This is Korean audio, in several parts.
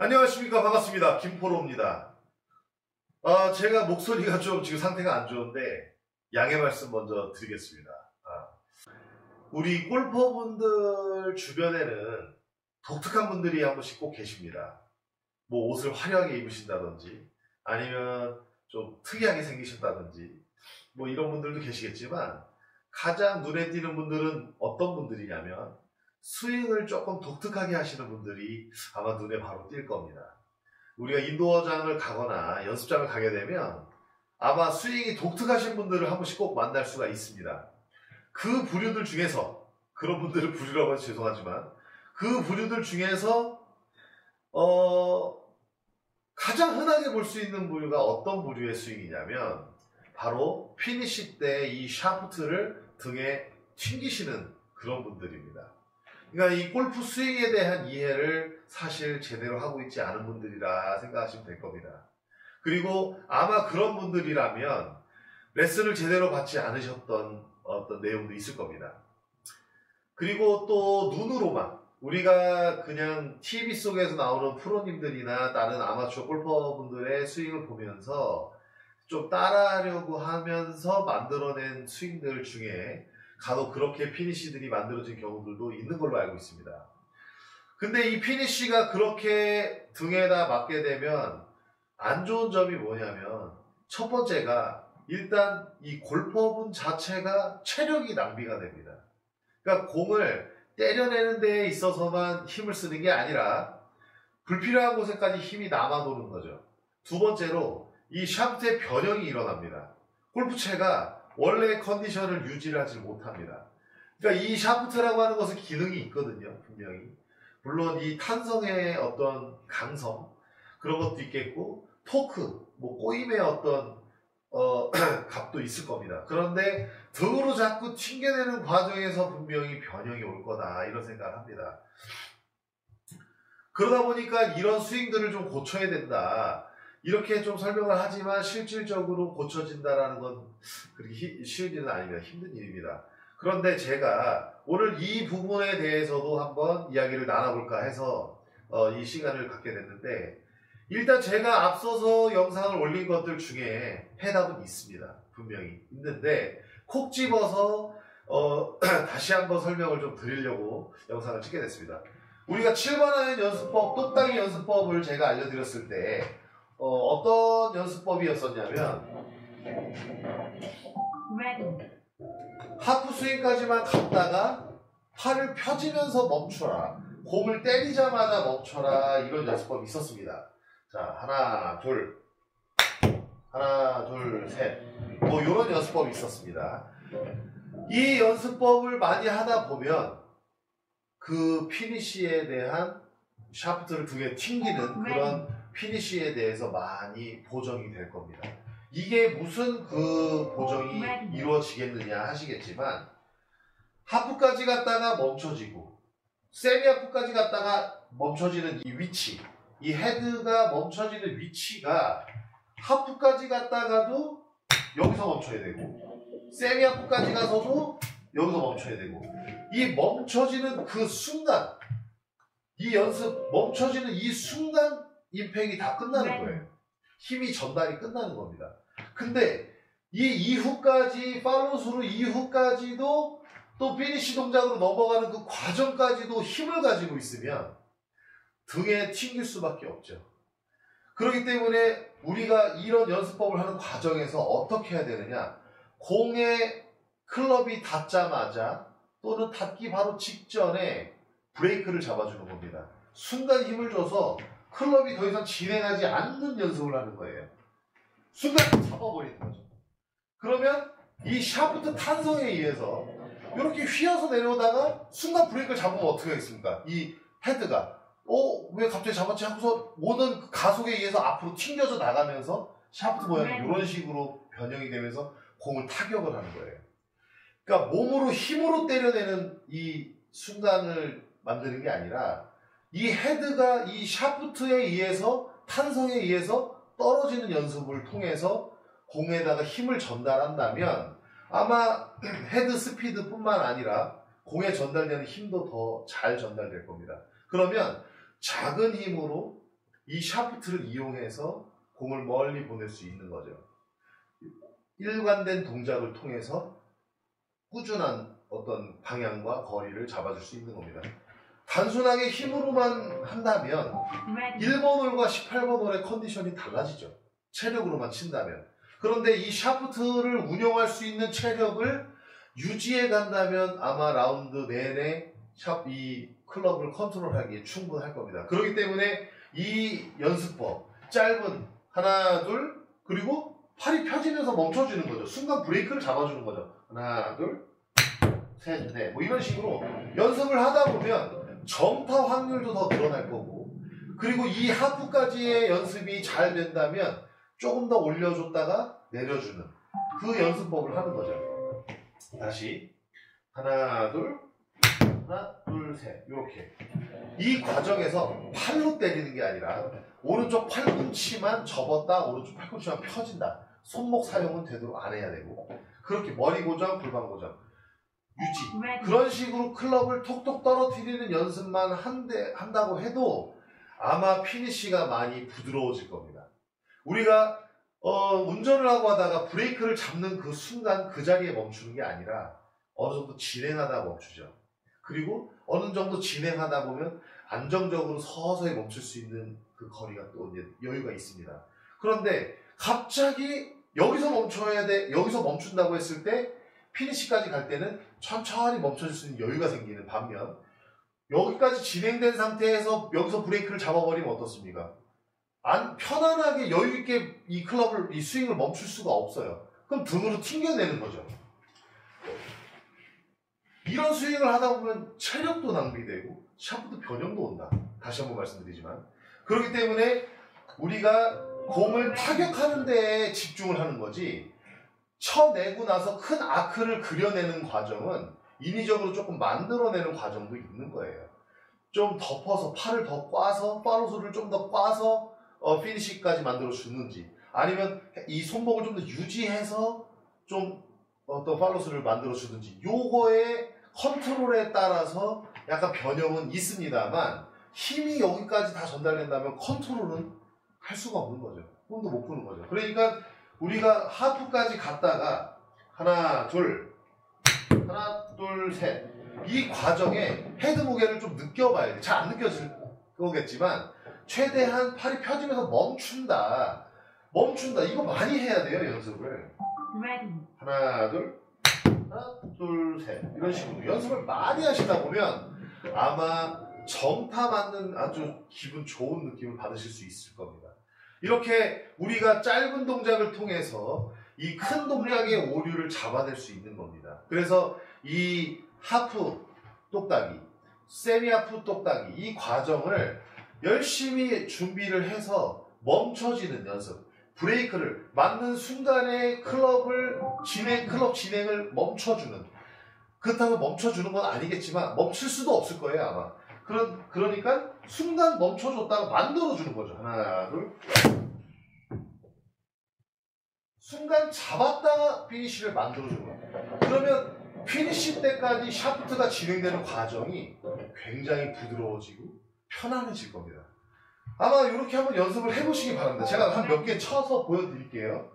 안녕하십니까. 반갑습니다. 김포로입니다. 제가 목소리가 좀 지금 상태가 안 좋은데 양해 말씀 먼저 드리겠습니다. 우리 골퍼분들 주변에는 독특한 분들이 한 분씩 꼭 계십니다. 뭐 옷을 화려하게 입으신다든지 아니면 좀 특이하게 생기셨다든지 뭐 이런 분들도 계시겠지만 가장 눈에 띄는 분들은 어떤 분들이냐면 스윙을 조금 독특하게 하시는 분들이 아마 눈에 바로 띌 겁니다. 우리가 인도어장을 가거나 연습장을 가게 되면 아마 스윙이 독특하신 분들을 한 번씩 꼭 만날 수가 있습니다. 그 부류들 중에서, 그런 분들을 부류라고 해서 죄송하지만 그 부류들 중에서 가장 흔하게 볼 수 있는 부류가 어떤 부류의 스윙이냐면 바로 피니시 때 이 샤프트를 등에 튕기시는 그런 분들입니다. 그러니까 이 골프 스윙에 대한 이해를 사실 제대로 하고 있지 않은 분들이라 생각하시면 될 겁니다. 그리고 아마 그런 분들이라면 레슨을 제대로 받지 않으셨던 어떤 내용도 있을 겁니다. 그리고 또 눈으로만 우리가 그냥 TV 속에서 나오는 프로님들이나 다른 아마추어 골퍼분들의 스윙을 보면서 좀 따라하려고 하면서 만들어낸 스윙들 중에 간혹 그렇게 피니시들이 만들어진 경우들도 있는 걸로 알고 있습니다. 근데 이 피니시가 그렇게 등에다 맞게 되면 안 좋은 점이 뭐냐면 첫 번째가 일단 이 골퍼분 자체가 체력이 낭비가 됩니다. 그러니까 공을 때려내는 데에 있어서만 힘을 쓰는 게 아니라 불필요한 곳에까지 힘이 남아도는 거죠. 두 번째로 이 샤프트의 변형이 일어납니다. 골프채가 원래 컨디션을 유지를 하지 못합니다. 그러니까 이 샤프트라고 하는 것은 기능이 있거든요. 분명히. 물론 이 탄성의 어떤 강성 그런 것도 있겠고 토크, 뭐 꼬임의 어떤 값도 있을 겁니다. 그런데 등으로 자꾸 튕겨내는 과정에서 분명히 변형이 올 거다 이런 생각을 합니다. 그러다 보니까 이런 스윙들을 좀 고쳐야 된다. 이렇게 좀 설명을 하지만 실질적으로 고쳐진다라는 건 그렇게 쉬운 일은 아닙니다. 힘든 일입니다. 그런데 제가 오늘 이 부분에 대해서도 한번 이야기를 나눠볼까 해서 이 시간을 갖게 됐는데 일단 제가 앞서서 영상을 올린 것들 중에 해답은 있습니다. 분명히 있는데 콕 집어서 다시 한번 설명을 좀 드리려고 영상을 찍게 됐습니다. 우리가 7번하는 연습법, 똑딱이 연습법을 제가 알려드렸을 때 어떤 연습법이었었냐면 하프 스윙까지만 갔다가 팔을 펴지면서 멈춰라, 공을 때리자마자 멈춰라, 이런 연습법이 있었습니다. 자, 하나 둘 셋, 뭐 이런 연습법이 있었습니다. 이 연습법을 많이 하다 보면 그 피니시에 대한 샤프트를 등에 튕기는 그런 피니시에 대해서 많이 보정이 될 겁니다. 이게 무슨 그 보정이 이루어지겠느냐 하시겠지만 하프까지 갔다가 멈춰지고 세미 하프까지 갔다가 멈춰지는 이 위치, 이 헤드가 멈춰지는 위치가 하프까지 갔다가도 여기서 멈춰야 되고 세미 하프까지 가서도 여기서 멈춰야 되고 이 멈춰지는 그 순간, 이 연습 멈춰지는 이 순간 임팩이 다 끝나는 거예요. 힘이 전달이 끝나는 겁니다. 근데 이 이후까지 팔로우스루 이후까지도 또 피니시 동작으로 넘어가는 그 과정까지도 힘을 가지고 있으면 등에 튕길 수밖에 없죠. 그렇기 때문에 우리가 이런 연습법을 하는 과정에서 어떻게 해야 되느냐, 공에 클럽이 닿자마자 또는 닿기 바로 직전에 브레이크를 잡아주는 겁니다. 순간 힘을 줘서 클럽이 더 이상 진행하지 않는 연습을 하는 거예요. 순간 잡아버리는 거죠. 그러면 이 샤프트 탄성에 의해서 이렇게 휘어서 내려오다가 순간 브레이크를 잡으면 어떻게 하겠습니까? 이 헤드가 왜 갑자기 잡았지 하고서 오는 그 가속에 의해서 앞으로 튕겨져 나가면서 샤프트 모양이 이런 식으로 변형이 되면서 공을 타격을 하는 거예요. 그러니까 몸으로 힘으로 때려내는 이 순간을 만드는 게 아니라 이 헤드가 이 샤프트에 의해서 탄성에 의해서 떨어지는 연습을 통해서 공에다가 힘을 전달한다면 아마 헤드 스피드뿐만 아니라 공에 전달되는 힘도 더 잘 전달될 겁니다. 그러면 작은 힘으로 이 샤프트를 이용해서 공을 멀리 보낼 수 있는 거죠. 일관된 동작을 통해서 꾸준한 어떤 방향과 거리를 잡아줄 수 있는 겁니다. 단순하게 힘으로만 한다면 1번 홀과 18번 홀의 컨디션이 달라지죠. 체력으로만 친다면. 그런데 이 샤프트를 운영할 수 있는 체력을 유지해 간다면 아마 라운드 내내 이 클럽을 컨트롤하기에 충분할 겁니다. 그렇기 때문에 이 연습법, 짧은 하나, 둘, 그리고 팔이 펴지면서 멈춰주는 거죠. 순간 브레이크를 잡아주는 거죠. 하나, 둘, 셋, 넷. 뭐 이런 식으로 연습을 하다 보면 정타 확률도 더 늘어날 거고, 그리고 이 하프까지의 연습이 잘 된다면 조금 더 올려줬다가 내려주는 그 연습법을 하는 거죠. 다시 하나, 둘, 하나, 둘, 셋. 이렇게 이 과정에서 팔로 때리는 게 아니라 오른쪽 팔꿈치만 접었다, 오른쪽 팔꿈치만 펴진다. 손목 사용은 되도록 안 해야 되고, 그렇게 머리 고정, 골반 고정 유지, 그런 식으로 클럽을 톡톡 떨어뜨리는 연습만 한다고 해도 아마 피니쉬가 많이 부드러워질 겁니다. 우리가 운전을 하고 하다가 브레이크를 잡는 그 순간 그 자리에 멈추는 게 아니라 어느 정도 진행하다 멈추죠. 그리고 어느 정도 진행하다 보면 안정적으로 서서히 멈출 수 있는 그 거리가 또 이제 여유가 있습니다. 그런데 갑자기 여기서 멈춰야 돼, 여기서 멈춘다고 했을 때 피니시까지 갈 때는 천천히 멈춰줄 수 있는 여유가 생기는 반면, 여기까지 진행된 상태에서 여기서 브레이크를 잡아버리면 어떻습니까? 편안하게 여유있게 이 클럽을, 이 스윙을 멈출 수가 없어요. 그럼 등으로 튕겨내는 거죠. 이런 스윙을 하다 보면 체력도 낭비되고 샤프트 변형도 온다. 다시 한번 말씀드리지만, 그렇기 때문에 우리가 공을 타격하는 데에 집중을 하는 거지, 쳐내고 나서 큰 아크를 그려내는 과정은 인위적으로 조금 만들어내는 과정도 있는 거예요. 좀 덮어서 팔을 더 꽈서 팔로스를 좀 더 꽈서 피니시까지 만들어 주는지, 아니면 이 손목을 좀 더 유지해서 좀 어떤 팔로스를 만들어 주든지, 요거의 컨트롤에 따라서 약간 변형은 있습니다만, 힘이 여기까지 다 전달된다면 컨트롤은 할 수가 없는 거죠. 손도 못 푸는 거죠. 그러니까 우리가 하프까지 갔다가 하나, 둘, 셋, 이 과정에 헤드 무게를 좀 느껴봐야 돼. 잘 안 느껴질 거겠지만 최대한 팔이 펴지면서 멈춘다. 이거 많이 해야 돼요, 연습을. 하나, 둘, 셋, 이런 식으로 연습을 많이 하시다 보면 아마 정타 맞는 아주 기분 좋은 느낌을 받으실 수 있을 겁니다. 이렇게 우리가 짧은 동작을 통해서 이 큰 동작의 오류를 잡아낼 수 있는 겁니다. 그래서 이 하프 똑딱이, 세미 하프 똑딱이, 이 과정을 열심히 준비를 해서 멈춰지는 연습, 브레이크를 맞는 순간에 클럽 진행을 멈춰주는, 그렇다고 멈춰주는 건 아니겠지만 멈출 수도 없을 거예요, 아마. 그러니까 순간 멈춰줬다가 만들어주는 거죠. 하나, 둘. 순간 잡았다가 피니쉬를 만들어주는 거예요. 그러면 피니쉬 때까지 샤프트가 진행되는 과정이 굉장히 부드러워지고 편안해질 겁니다. 아마 이렇게 한번 연습을 해보시기 바랍니다. 제가 한 몇 개 쳐서 보여드릴게요.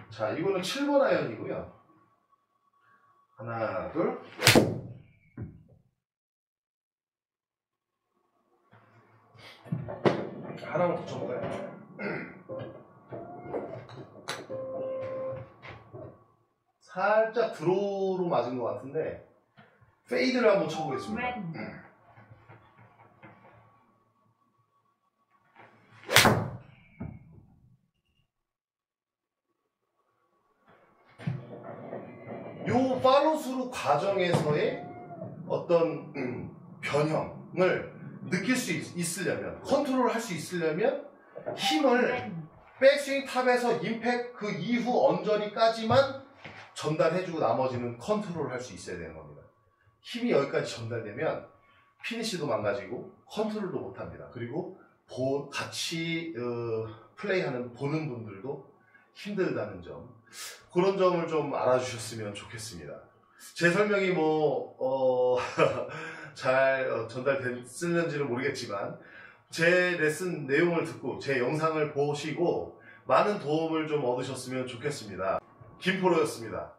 자, 이거는 7번 아이언이고요. 하나, 둘. 하나만 더 쳐볼까요? 살짝 드로우로 맞은 것 같은데 페이드를 한번 쳐보겠습니다. 요 팔로스루 과정에서의 어떤 변형을 느낄 수 있으려면, 컨트롤을 할 수 있으려면 힘을 백스윙 탑에서 임팩 그 이후 언저리까지만 전달해주고 나머지는 컨트롤을 할 수 있어야 되는 겁니다. 힘이 여기까지 전달되면 피니시도 망가지고 컨트롤도 못합니다. 그리고 같이 플레이하는 보는 분들도 힘들다는 점, 그런 점을 좀 알아주셨으면 좋겠습니다. 제 설명이 잘 전달됐을는지는 모르겠지만 제 레슨 내용을 듣고 제 영상을 보시고 많은 도움을 좀 얻으셨으면 좋겠습니다. 김프로였습니다.